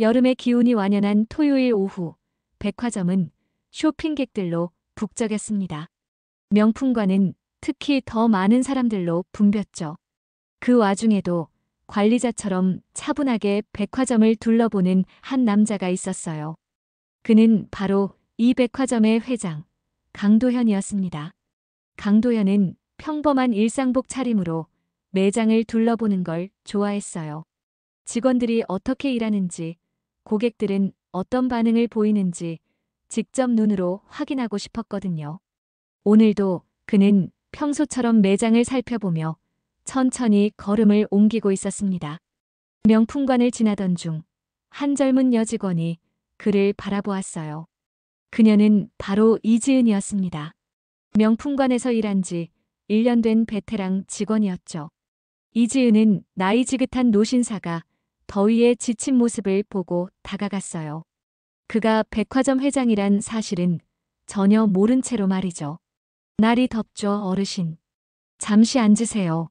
여름의 기운이 완연한 토요일 오후, 백화점은 쇼핑객들로 북적였습니다. 명품관은 특히 더 많은 사람들로 붐볐죠. 그 와중에도 관리자처럼 차분하게 백화점을 둘러보는 한 남자가 있었어요. 그는 바로 이 백화점의 회장, 강도현이었습니다. 강도현은 평범한 일상복 차림으로 매장을 둘러보는 걸 좋아했어요. 직원들이 어떻게 일하는지, 고객들은 어떤 반응을 보이는지 직접 눈으로 확인하고 싶었거든요. 오늘도 그는 평소처럼 매장을 살펴보며 천천히 걸음을 옮기고 있었습니다. 명품관을 지나던 중 한 젊은 여직원이 그를 바라보았어요. 그녀는 바로 이지은이었습니다. 명품관에서 일한 지 1년 된 베테랑 직원이었죠. 이지은은 나이 지긋한 노신사가 더위에 지친 모습을 보고 다가갔어요. 그가 백화점 회장이란 사실은 전혀 모른 채로 말이죠. 날이 덥죠, 어르신. 잠시 앉으세요.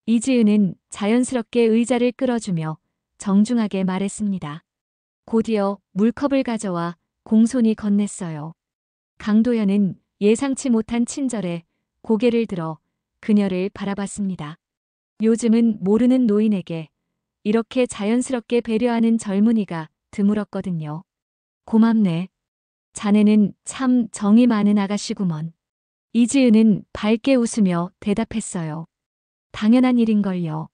이지은은 자연스럽게 의자를 끌어주며 정중하게 말했습니다. 곧이어 물컵을 가져와 공손히 건넸어요. 강도현은 예상치 못한 친절에 고개를 들어 그녀를 바라봤습니다. 요즘은 모르는 노인에게 이렇게 자연스럽게 배려하는 젊은이가 드물었거든요. 고맙네. 자네는 참 정이 많은 아가씨구먼. 이지은은 밝게 웃으며 대답했어요. 당연한 일인걸요.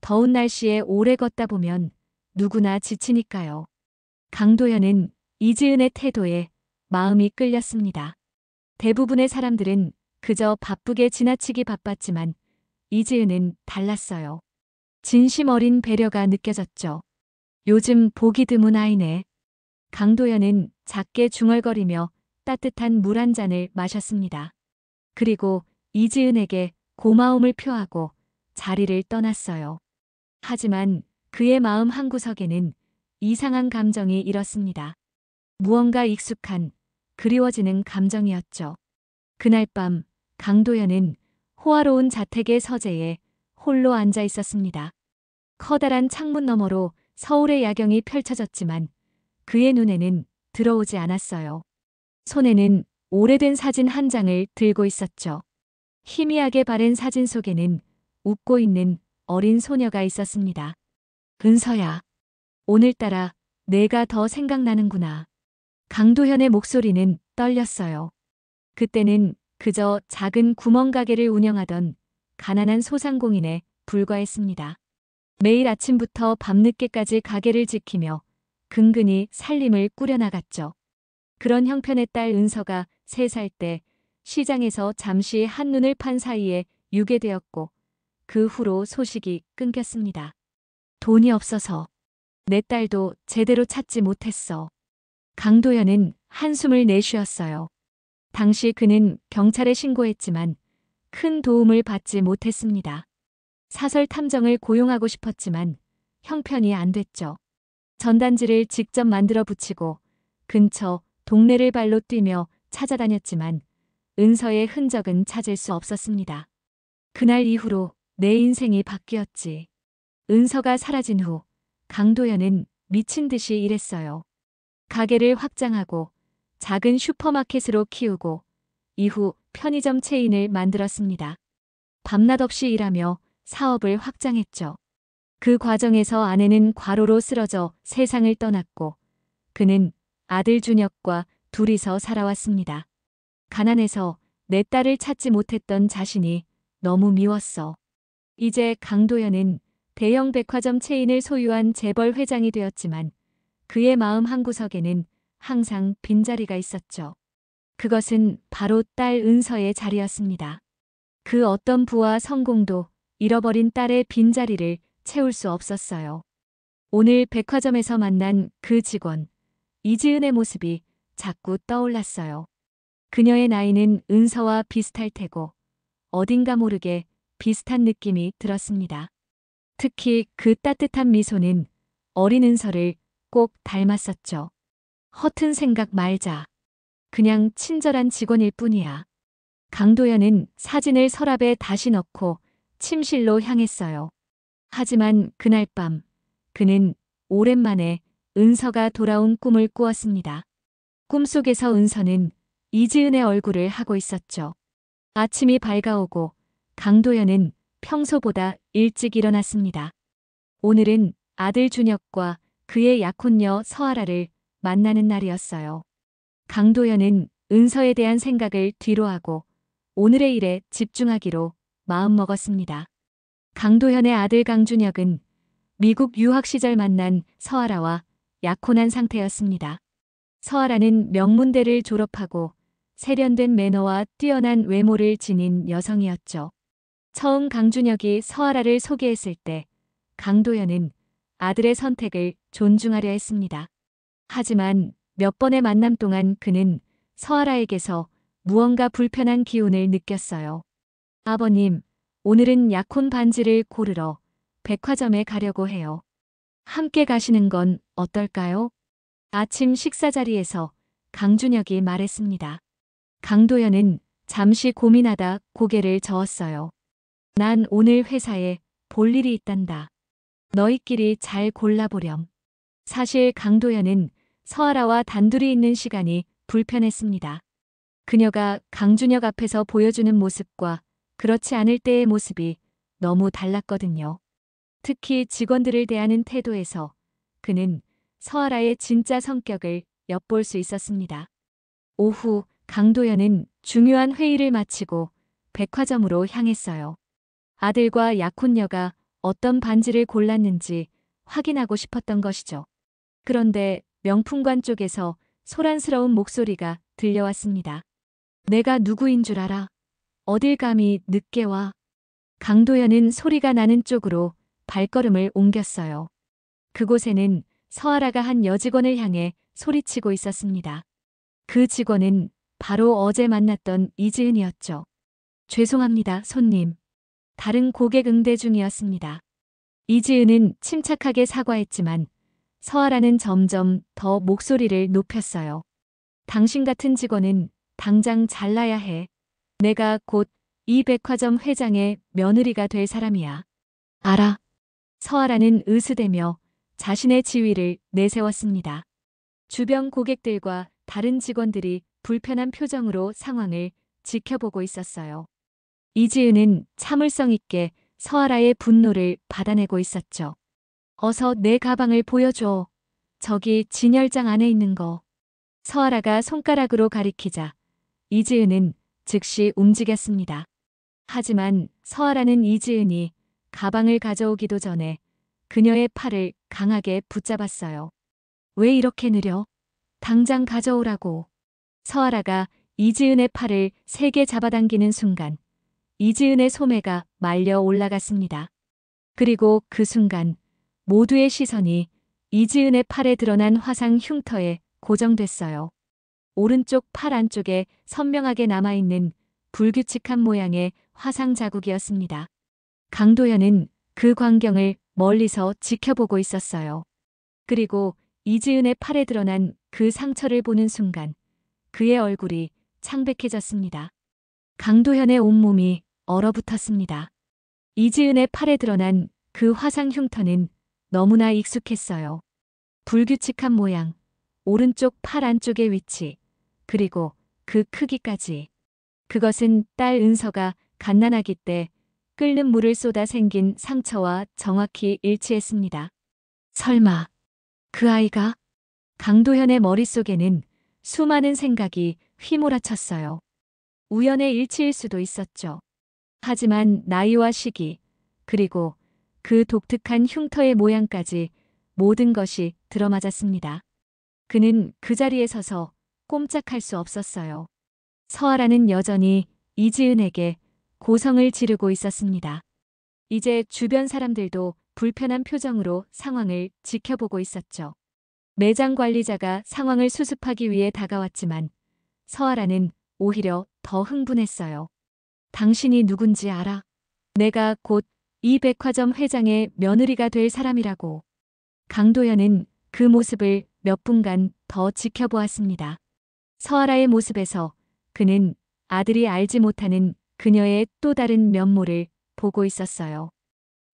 더운 날씨에 오래 걷다 보면 누구나 지치니까요. 강도현은 이지은의 태도에 마음이 끌렸습니다. 대부분의 사람들은 그저 바쁘게 지나치기 바빴지만 이지은은 달랐어요. 진심 어린 배려가 느껴졌죠. 요즘 보기 드문 아이네. 강도현은 작게 중얼거리며 따뜻한 물 한 잔을 마셨습니다. 그리고 이지은에게 고마움을 표하고 자리를 떠났어요. 하지만 그의 마음 한구석에는 이상한 감정이 일었습니다. 무언가 익숙한, 그리워지는 감정이었죠. 그날 밤 강도현은 호화로운 자택의 서재에 홀로 앉아 있었습니다. 커다란 창문 너머로 서울의 야경이 펼쳐졌지만 그의 눈에는 들어오지 않았어요. 손에는 오래된 사진 한 장을 들고 있었죠. 희미하게 바랜 사진 속에는 웃고 있는 어린 소녀가 있었습니다. 은서야, 오늘따라 내가 더 생각나는구나. 강도현의 목소리는 떨렸어요. 그때는 그저 작은 구멍가게를 운영하던 가난한 소상공인에 불과했습니다. 매일 아침부터 밤늦게까지 가게를 지키며 근근히 살림을 꾸려나갔죠. 그런 형편의 딸 은서가 3살 때 시장에서 잠시 한눈을 판 사이에 유괴되었고 그 후로 소식이 끊겼습니다. 돈이 없어서 내 딸도 제대로 찾지 못했어. 강도현은 한숨을 내쉬었어요. 당시 그는 경찰에 신고했지만 큰 도움을 받지 못했습니다. 사설 탐정을 고용하고 싶었지만 형편이 안 됐죠. 전단지를 직접 만들어 붙이고 근처 동네를 발로 뛰며 찾아다녔지만 은서의 흔적은 찾을 수 없었습니다. 그날 이후로 내 인생이 바뀌었지. 은서가 사라진 후 강도현은 미친 듯이 일했어요. 가게를 확장하고 작은 슈퍼마켓으로 키우고 이후 편의점 체인을 만들었습니다. 밤낮 없이 일하며 사업을 확장했죠. 그 과정에서 아내는 과로로 쓰러져 세상을 떠났고 그는 아들 준혁과 둘이서 살아왔습니다. 가난해서 내 딸을 찾지 못했던 자신이 너무 미웠어. 이제 강도현은 대형 백화점 체인을 소유한 재벌 회장이 되었지만 그의 마음 한구석에는 항상 빈자리가 있었죠. 그것은 바로 딸 은서의 자리였습니다. 그 어떤 부와 성공도 잃어버린 딸의 빈자리를 채울 수 없었어요. 오늘 백화점에서 만난 그 직원, 이지은의 모습이 자꾸 떠올랐어요. 그녀의 나이는 은서와 비슷할 테고 어딘가 모르게 비슷한 느낌이 들었습니다. 특히 그 따뜻한 미소는 어린 은서를 꼭 닮았었죠. 허튼 생각 말자. 그냥 친절한 직원일 뿐이야. 강도현은 사진을 서랍에 다시 넣고 침실로 향했어요. 하지만 그날 밤 그는 오랜만에 은서가 돌아온 꿈을 꾸었습니다. 꿈속에서 은서는 이지은의 얼굴을 하고 있었죠. 아침이 밝아오고 강도현은 평소보다 일찍 일어났습니다. 오늘은 아들 준혁과 그의 약혼녀 서아라를 만나는 날이었어요. 강도현은 은서에 대한 생각을 뒤로하고 오늘의 일에 집중하기로 마음먹었습니다. 강도현의 아들 강준혁은 미국 유학 시절 만난 서아라와 약혼한 상태였습니다. 서아라는 명문대를 졸업하고 세련된 매너와 뛰어난 외모를 지닌 여성이었죠. 처음 강준혁이 서아라를 소개했을 때 강도현은 아들의 선택을 존중하려 했습니다. 하지만 몇 번의 만남 동안 그는 서아라에게서 무언가 불편한 기운을 느꼈어요. 아버님, 오늘은 약혼 반지를 고르러 백화점에 가려고 해요. 함께 가시는 건 어떨까요? 아침 식사 자리에서 강준혁이 말했습니다. 강도현은 잠시 고민하다 고개를 저었어요. 난 오늘 회사에 볼 일이 있단다. 너희끼리 잘 골라보렴. 사실 강도현은 서아라와 단둘이 있는 시간이 불편했습니다. 그녀가 강준혁 앞에서 보여주는 모습과 그렇지 않을 때의 모습이 너무 달랐거든요. 특히 직원들을 대하는 태도에서 그는 서아라의 진짜 성격을 엿볼 수 있었습니다. 오후 강도현은 중요한 회의를 마치고 백화점으로 향했어요. 아들과 약혼녀가 어떤 반지를 골랐는지 확인하고 싶었던 것이죠. 그런데 명품관 쪽에서 소란스러운 목소리가 들려왔습니다. 내가 누구인 줄 알아? 어딜 감히 늦게 와? 강도현은 소리가 나는 쪽으로 발걸음을 옮겼어요. 그곳에는 서아라가 한 여직원을 향해 소리치고 있었습니다. 그 직원은 바로 어제 만났던 이지은이었죠. 죄송합니다, 손님. 다른 고객 응대 중이었습니다. 이지은은 침착하게 사과했지만 서아라는 점점 더 목소리를 높였어요. 당신 같은 직원은 당장 잘라야 해. 내가 곧 이 백화점 회장의 며느리가 될 사람이야. 알아. 서아라는 으스대며 자신의 지위를 내세웠습니다. 주변 고객들과 다른 직원들이 불편한 표정으로 상황을 지켜보고 있었어요. 이지은은 참을성 있게 서아라의 분노를 받아내고 있었죠. 어서 내 가방을 보여줘. 저기 진열장 안에 있는 거. 서아라가 손가락으로 가리키자 이지은은 즉시 움직였습니다. 하지만 서아라는 이지은이 가방을 가져오기도 전에 그녀의 팔을 강하게 붙잡았어요. 왜 이렇게 느려? 당장 가져오라고. 서아라가 이지은의 팔을 세게 잡아당기는 순간 이지은의 소매가 말려 올라갔습니다. 그리고 그 순간 모두의 시선이 이지은의 팔에 드러난 화상 흉터에 고정됐어요. 오른쪽 팔 안쪽에 선명하게 남아있는 불규칙한 모양의 화상 자국이었습니다. 강도현은 그 광경을 멀리서 지켜보고 있었어요. 그리고 이지은의 팔에 드러난 그 상처를 보는 순간 그의 얼굴이 창백해졌습니다. 강도현의 온몸이 얼어붙었습니다. 이지은의 팔에 드러난 그 화상 흉터는 너무나 익숙했어요. 불규칙한 모양, 오른쪽 팔 안쪽의 위치, 그리고 그 크기까지. 그것은 딸 은서가 갓난아기 때 끓는 물을 쏟아 생긴 상처와 정확히 일치했습니다. 설마 그 아이가? 강도현의 머릿속에는 수많은 생각이 휘몰아쳤어요. 우연의 일치일 수도 있었죠. 하지만 나이와 시기, 그리고 그 독특한 흉터의 모양까지 모든 것이 들어맞았습니다. 그는 그 자리에 서서 꼼짝할 수 없었어요. 서아라는 여전히 이지은에게 고성을 지르고 있었습니다. 이제 주변 사람들도 불편한 표정으로 상황을 지켜보고 있었죠. 매장 관리자가 상황을 수습하기 위해 다가왔지만 서아라는 오히려 더 흥분했어요. 당신이 누군지 알아? 내가 곧 이 백화점 회장의 며느리가 될 사람이라고. 강도현은 그 모습을 몇 분간 더 지켜보았습니다. 서아라의 모습에서 그는 아들이 알지 못하는 그녀의 또 다른 면모를 보고 있었어요.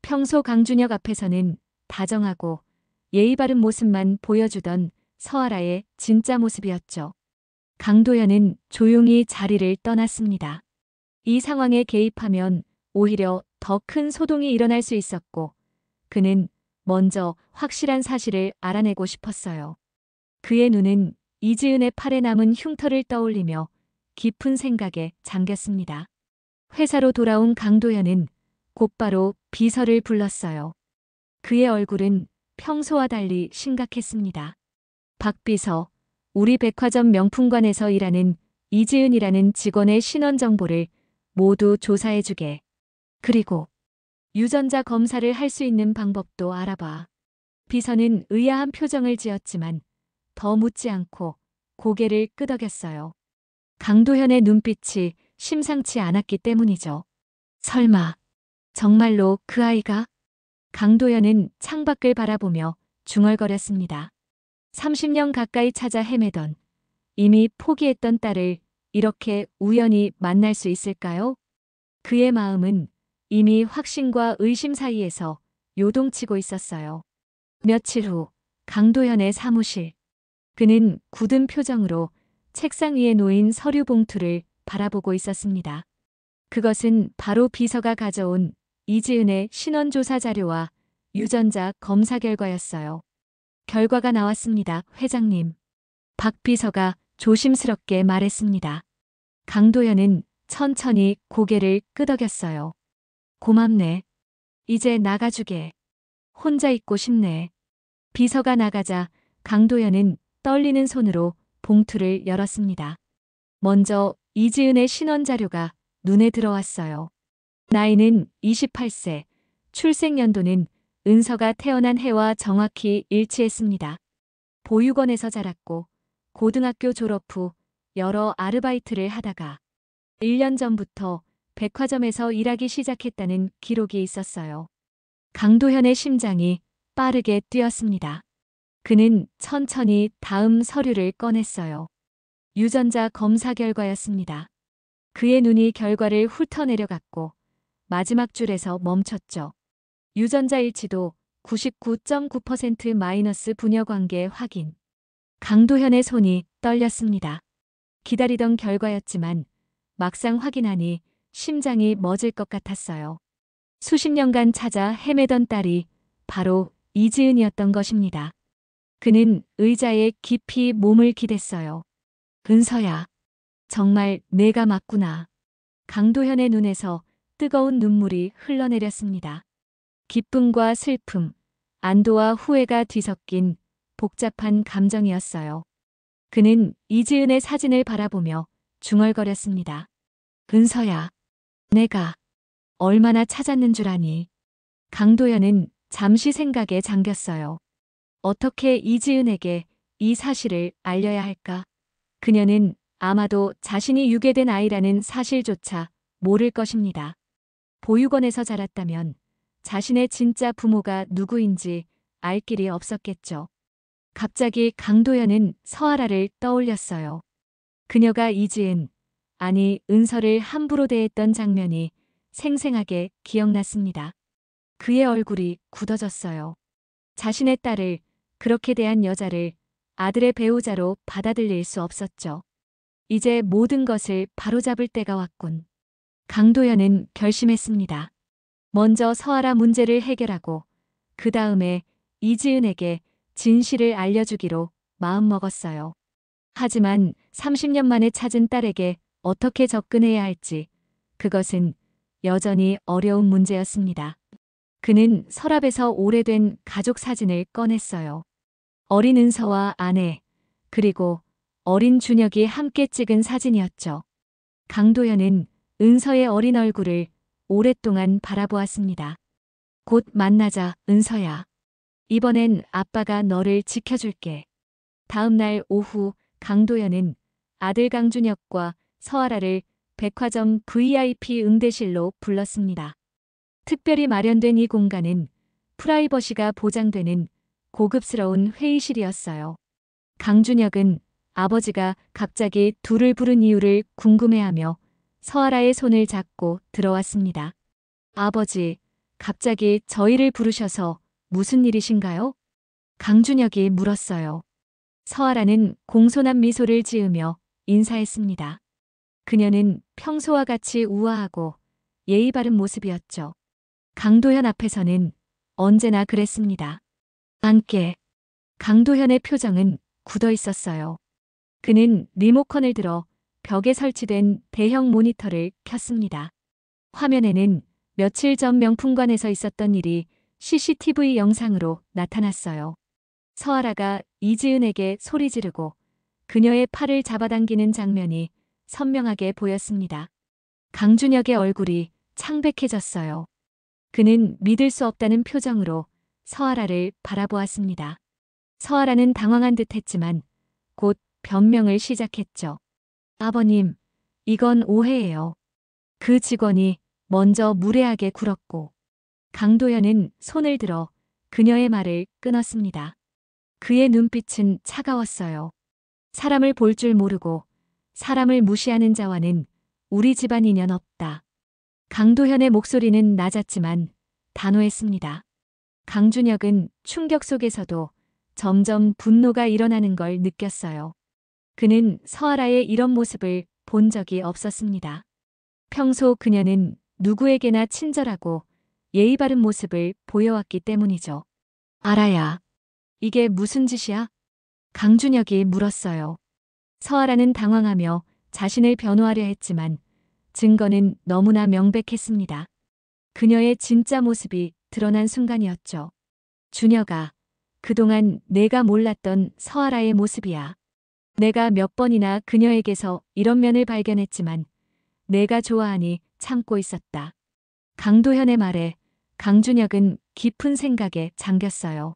평소 강준혁 앞에서는 다정하고 예의 바른 모습만 보여주던 서아라의 진짜 모습이었죠. 강도현은 조용히 자리를 떠났습니다. 이 상황에 개입하면 오히려 더 큰 소동이 일어날 수 있었고, 그는 먼저 확실한 사실을 알아내고 싶었어요. 그의 눈은 이지은의 팔에 남은 흉터를 떠올리며 깊은 생각에 잠겼습니다. 회사로 돌아온 강도현은 곧바로 비서를 불렀어요. 그의 얼굴은 평소와 달리 심각했습니다. 박 비서, 우리 백화점 명품관에서 일하는 이지은이라는 직원의 신원 정보를 모두 조사해주게. 그리고 유전자 검사를 할 수 있는 방법도 알아봐. 비서는 의아한 표정을 지었지만 더 묻지 않고 고개를 끄덕였어요. 강도현의 눈빛이 심상치 않았기 때문이죠. 설마 정말로 그 아이가? 강도현은 창밖을 바라보며 중얼거렸습니다. 30년 가까이 찾아 헤매던, 이미 포기했던 딸을 이렇게 우연히 만날 수 있을까요? 그의 마음은 이미 확신과 의심 사이에서 요동치고 있었어요. 며칠 후 강도현의 사무실. 그는 굳은 표정으로 책상 위에 놓인 서류 봉투를 바라보고 있었습니다. 그것은 바로 비서가 가져온 이지은의 신원조사 자료와 유전자 검사 결과였어요. 결과가 나왔습니다, 회장님. 박 비서가 조심스럽게 말했습니다. 강도현은 천천히 고개를 끄덕였어요. 고맙네. 이제 나가주게. 혼자 있고 싶네. 비서가 나가자 강도현은 떨리는 손으로 봉투를 열었습니다. 먼저 이지은의 신원 자료가 눈에 들어왔어요. 나이는 28세, 출생 연도는 은서가 태어난 해와 정확히 일치했습니다. 보육원에서 자랐고 고등학교 졸업 후 여러 아르바이트를 하다가 1년 전부터 백화점에서 일하기 시작했다는 기록이 있었어요. 강도현의 심장이 빠르게 뛰었습니다. 그는 천천히 다음 서류를 꺼냈어요. 유전자 검사 결과였습니다. 그의 눈이 결과를 훑어내려갔고 마지막 줄에서 멈췄죠. 유전자 일치도 99.9% 마이너스 부녀 관계 확인. 강도현의 손이 떨렸습니다. 기다리던 결과였지만 막상 확인하니 심장이 멎을 것 같았어요. 수십 년간 찾아 헤매던 딸이 바로 이지은이었던 것입니다. 그는 의자에 깊이 몸을 기댔어요. 은서야, 정말 내가 맞구나. 강도현의 눈에서 뜨거운 눈물이 흘러내렸습니다. 기쁨과 슬픔, 안도와 후회가 뒤섞인 복잡한 감정이었어요. 그는 이지은의 사진을 바라보며 중얼거렸습니다. 은서야, 내가 얼마나 찾았는 줄 아니. 강도현은 잠시 생각에 잠겼어요. 어떻게 이지은에게 이 사실을 알려야 할까? 그녀는 아마도 자신이 유괴된 아이라는 사실조차 모를 것입니다. 보육원에서 자랐다면 자신의 진짜 부모가 누구인지 알 길이 없었겠죠. 갑자기 강도현은 서아라를 떠올렸어요. 그녀가 이지은, 아니 은서를 함부로 대했던 장면이 생생하게 기억났습니다. 그의 얼굴이 굳어졌어요. 자신의 딸을, 그렇게 대한 여자를 아들의 배우자로 받아들일 수 없었죠. 이제 모든 것을 바로잡을 때가 왔군. 강도현은 결심했습니다. 먼저 서아라 문제를 해결하고 그 다음에 이지은에게 진실을 알려주기로 마음먹었어요. 하지만 30년 만에 찾은 딸에게 어떻게 접근해야 할지, 그것은 여전히 어려운 문제였습니다. 그는 서랍에서 오래된 가족 사진을 꺼냈어요. 어린 은서와 아내, 그리고 어린 준혁이 함께 찍은 사진이었죠. 강도현은 은서의 어린 얼굴을 오랫동안 바라보았습니다. 곧 만나자, 은서야. 이번엔 아빠가 너를 지켜줄게. 다음 날 오후 강도현은 아들 강준혁과 서아라를 백화점 VIP 응대실로 불렀습니다. 특별히 마련된 이 공간은 프라이버시가 보장되는 고급스러운 회의실이었어요. 강준혁은 아버지가 갑자기 둘을 부른 이유를 궁금해하며 서아라의 손을 잡고 들어왔습니다. 아버지, 갑자기 저희를 부르셔서 무슨 일이신가요? 강준혁이 물었어요. 서아라는 공손한 미소를 지으며 인사했습니다. 그녀는 평소와 같이 우아하고 예의 바른 모습이었죠. 강도현 앞에서는 언제나 그랬습니다. 함께 강도현의 표정은 굳어 있었어요. 그는 리모컨을 들어 벽에 설치된 대형 모니터를 켰습니다. 화면에는 며칠 전 명품관에서 있었던 일이 CCTV 영상으로 나타났어요. 서아라가 이지은에게 소리 지르고 그녀의 팔을 잡아당기는 장면이 선명하게 보였습니다. 강준혁의 얼굴이 창백해졌어요. 그는 믿을 수 없다는 표정으로 서아라를 바라보았습니다. 서아라는 당황한 듯 했지만 곧 변명을 시작했죠. 아버님, 이건 오해예요. 그 직원이 먼저 무례하게 굴었고 강도현은 손을 들어 그녀의 말을 끊었습니다. 그의 눈빛은 차가웠어요. 사람을 볼 줄 모르고 사람을 무시하는 자와는 우리 집안 인연 없다. 강도현의 목소리는 낮았지만 단호했습니다. 강준혁은 충격 속에서도 점점 분노가 일어나는 걸 느꼈어요. 그는 서아라의 이런 모습을 본 적이 없었습니다. 평소 그녀는 누구에게나 친절하고 예의 바른 모습을 보여왔기 때문이죠. 아라야, 이게 무슨 짓이야? 강준혁이 물었어요. 서아라는 당황하며 자신을 변호하려 했지만 증거는 너무나 명백했습니다. 그녀의 진짜 모습이 드러난 순간이었죠. 준혁아, 그동안 내가 몰랐던 서아라의 모습이야. 내가 몇 번이나 그녀에게서 이런 면을 발견했지만 내가 좋아하니 참고 있었다. 강도현의 말에 강준혁은 깊은 생각에 잠겼어요.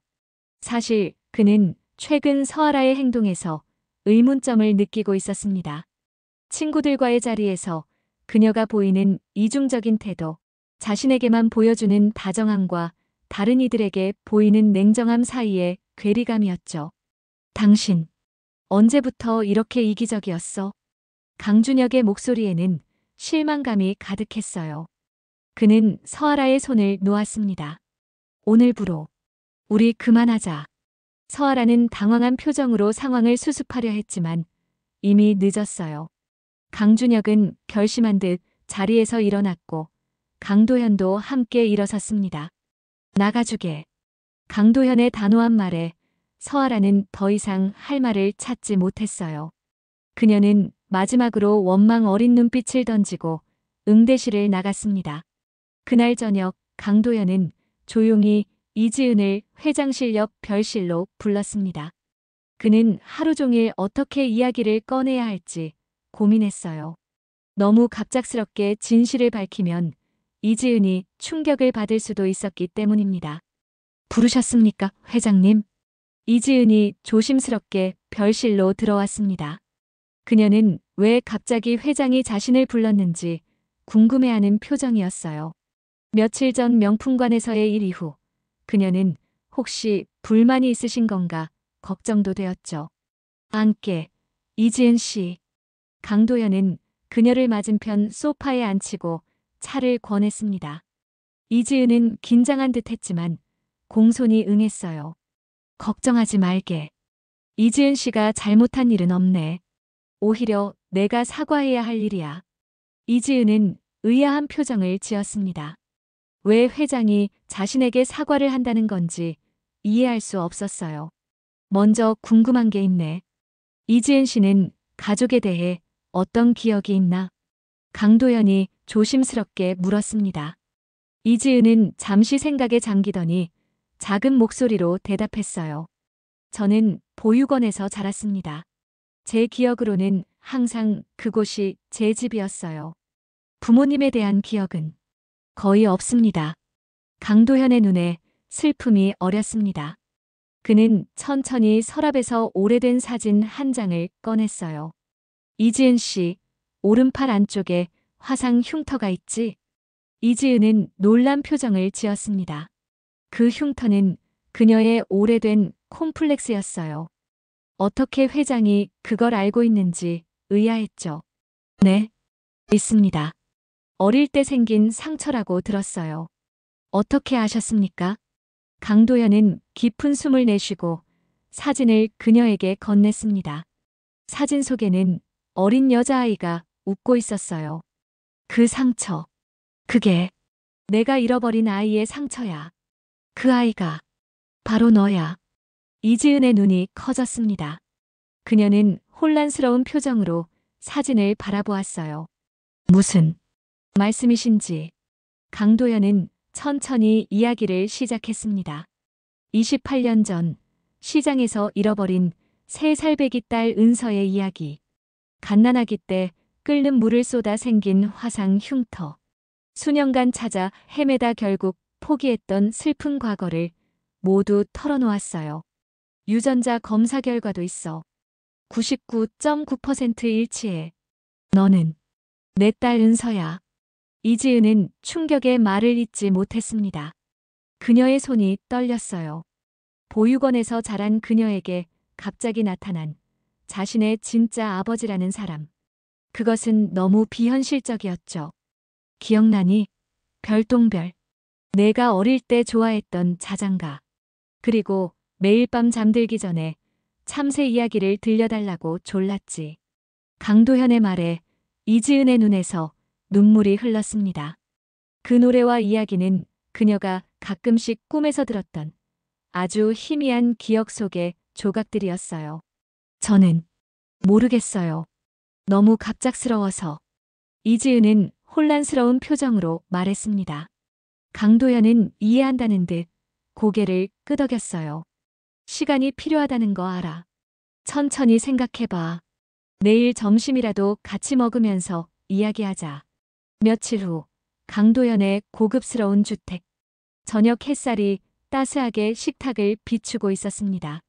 사실 그는 최근 서아라의 행동에서 의문점을 느끼고 있었습니다. 친구들과의 자리에서 그녀가 보이는 이중적인 태도, 자신에게만 보여주는 다정함과 다른 이들에게 보이는 냉정함 사이의 괴리감이었죠. 당신, 언제부터 이렇게 이기적이었어? 강준혁의 목소리에는 실망감이 가득했어요. 그는 서아라의 손을 놓았습니다. 오늘부로 우리 그만하자. 서아라는 당황한 표정으로 상황을 수습하려 했지만 이미 늦었어요. 강준혁은 결심한 듯 자리에서 일어났고 강도현도 함께 일어섰습니다. 나가주게. 강도현의 단호한 말에 서아라는 더 이상 할 말을 찾지 못했어요. 그녀는 마지막으로 원망 어린 눈빛을 던지고 응대실을 나갔습니다. 그날 저녁 강도현은 조용히 이지은을 회장실 옆 별실로 불렀습니다. 그는 하루 종일 어떻게 이야기를 꺼내야 할지 고민했어요. 너무 갑작스럽게 진실을 밝히면 이지은이 충격을 받을 수도 있었기 때문입니다. 부르셨습니까, 회장님? 이지은이 조심스럽게 별실로 들어왔습니다. 그녀는 왜 갑자기 회장이 자신을 불렀는지 궁금해하는 표정이었어요. 며칠 전 명품관에서의 일 이후 그녀는 혹시 불만이 있으신 건가 걱정도 되었죠. 함께 이지은 씨. 강도현은 그녀를 맞은편 소파에 앉히고 차를 권했습니다. 이지은은 긴장한 듯 했지만 공손히 응했어요. 걱정하지 말게. 이지은 씨가 잘못한 일은 없네. 오히려 내가 사과해야 할 일이야. 이지은은 의아한 표정을 지었습니다. 왜 회장이 자신에게 사과를 한다는 건지 이해할 수 없었어요. 먼저 궁금한 게 있네. 이지은 씨는 가족에 대해 어떤 기억이 있나? 강도현이 조심스럽게 물었습니다. 이지은은 잠시 생각에 잠기더니 작은 목소리로 대답했어요. 저는 보육원에서 자랐습니다. 제 기억으로는 항상 그곳이 제 집이었어요. 부모님에 대한 기억은 거의 없습니다. 강도현의 눈에 슬픔이 어렸습니다. 그는 천천히 서랍에서 오래된 사진 한 장을 꺼냈어요. 이지은 씨, 오른팔 안쪽에 화상 흉터가 있지? 이지은은 놀란 표정을 지었습니다. 그 흉터는 그녀의 오래된 콤플렉스였어요. 어떻게 회장이 그걸 알고 있는지 의아했죠. 네, 있습니다. 어릴 때 생긴 상처라고 들었어요. 어떻게 아셨습니까? 강도현은 깊은 숨을 내쉬고 사진을 그녀에게 건넸습니다. 사진 속에는 어린 여자아이가 웃고 있었어요. 그 상처. 그게 내가 잃어버린 아이의 상처야. 그 아이가 바로 너야. 이지은의 눈이 커졌습니다. 그녀는 혼란스러운 표정으로 사진을 바라보았어요. 무슨 말씀이신지. 강도현은 천천히 이야기를 시작했습니다. 28년 전 시장에서 잃어버린 3살배기 딸 은서의 이야기. 갓난아기 때 끓는 물을 쏟아 생긴 화상 흉터. 수년간 찾아 헤매다 결국 포기했던 슬픈 과거를 모두 털어놓았어요. 유전자 검사 결과도 있어. 99.9% 일치해. 너는 내 딸 은서야. 이지은은 충격에 말을 잇지 못했습니다. 그녀의 손이 떨렸어요. 보육원에서 자란 그녀에게 갑자기 나타난 자신의 진짜 아버지라는 사람. 그것은 너무 비현실적이었죠. 기억나니? 별똥별. 내가 어릴 때 좋아했던 자장가. 그리고 매일 밤 잠들기 전에 참새 이야기를 들려달라고 졸랐지. 강도현의 말에 이지은의 눈에서 눈물이 흘렀습니다. 그 노래와 이야기는 그녀가 가끔씩 꿈에서 들었던 아주 희미한 기억 속의 조각들이었어요. 저는 모르겠어요. 너무 갑작스러워서. 이지은은 혼란스러운 표정으로 말했습니다. 강도현은 이해한다는 듯 고개를 끄덕였어요. 시간이 필요하다는 거 알아. 천천히 생각해봐. 내일 점심이라도 같이 먹으면서 이야기하자. 며칠 후 강도현의 고급스러운 주택. 저녁 햇살이 따스하게 식탁을 비추고 있었습니다.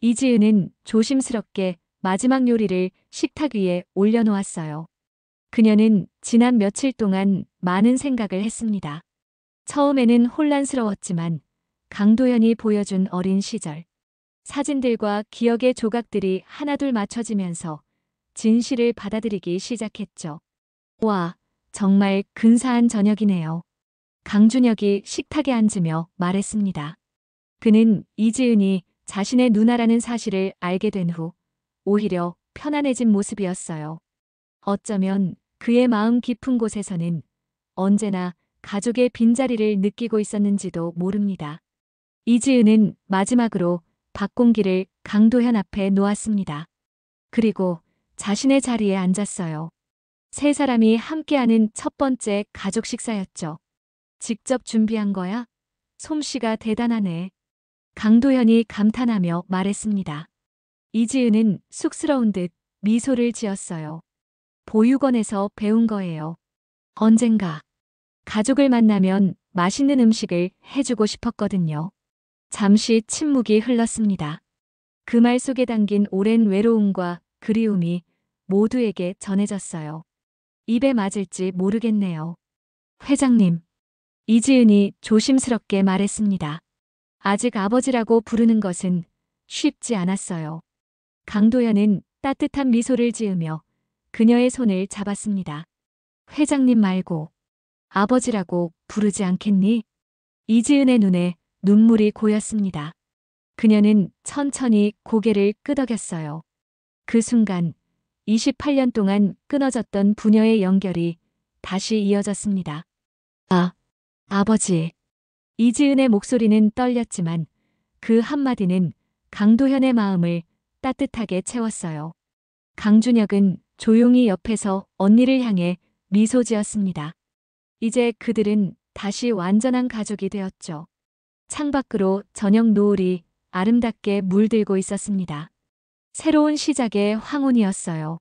이지은은 조심스럽게 마지막 요리를 식탁 위에 올려놓았어요. 그녀는 지난 며칠 동안 많은 생각을 했습니다. 처음에는 혼란스러웠지만 강도현이 보여준 어린 시절. 사진들과 기억의 조각들이 하나둘 맞춰지면서 진실을 받아들이기 시작했죠. 와, 정말 근사한 저녁이네요. 강준혁이 식탁에 앉으며 말했습니다. 그는 이지은이 자신의 누나라는 사실을 알게 된 후 오히려 편안해진 모습이었어요. 어쩌면 그의 마음 깊은 곳에서는 언제나 가족의 빈자리를 느끼고 있었는지도 모릅니다. 이지은은 마지막으로 밥공기를 강도현 앞에 놓았습니다. 그리고 자신의 자리에 앉았어요. 세 사람이 함께하는 첫 번째 가족 식사였죠. 직접 준비한 거야? 솜씨가 대단하네. 강도현이 감탄하며 말했습니다. 이지은은 쑥스러운 듯 미소를 지었어요. 보육원에서 배운 거예요. 언젠가 가족을 만나면 맛있는 음식을 해주고 싶었거든요. 잠시 침묵이 흘렀습니다. 그 말 속에 담긴 오랜 외로움과 그리움이 모두에게 전해졌어요. 입에 맞을지 모르겠네요. 회장님. 이지은이 조심스럽게 말했습니다. 아직 아버지라고 부르는 것은 쉽지 않았어요. 강도현은 따뜻한 미소를 지으며 그녀의 손을 잡았습니다. 회장님 말고 아버지라고 부르지 않겠니? 이지은의 눈에 눈물이 고였습니다. 그녀는 천천히 고개를 끄덕였어요. 그 순간 28년 동안 끊어졌던 부녀의 연결이 다시 이어졌습니다. 아버지. 이지은의 목소리는 떨렸지만 그 한마디는 강도현의 마음을 따뜻하게 채웠어요. 강준혁은 조용히 옆에서 언니를 향해 미소 지었습니다. 이제 그들은 다시 완전한 가족이 되었죠. 창밖으로 저녁 노을이 아름답게 물들고 있었습니다. 새로운 시작의 황혼이었어요.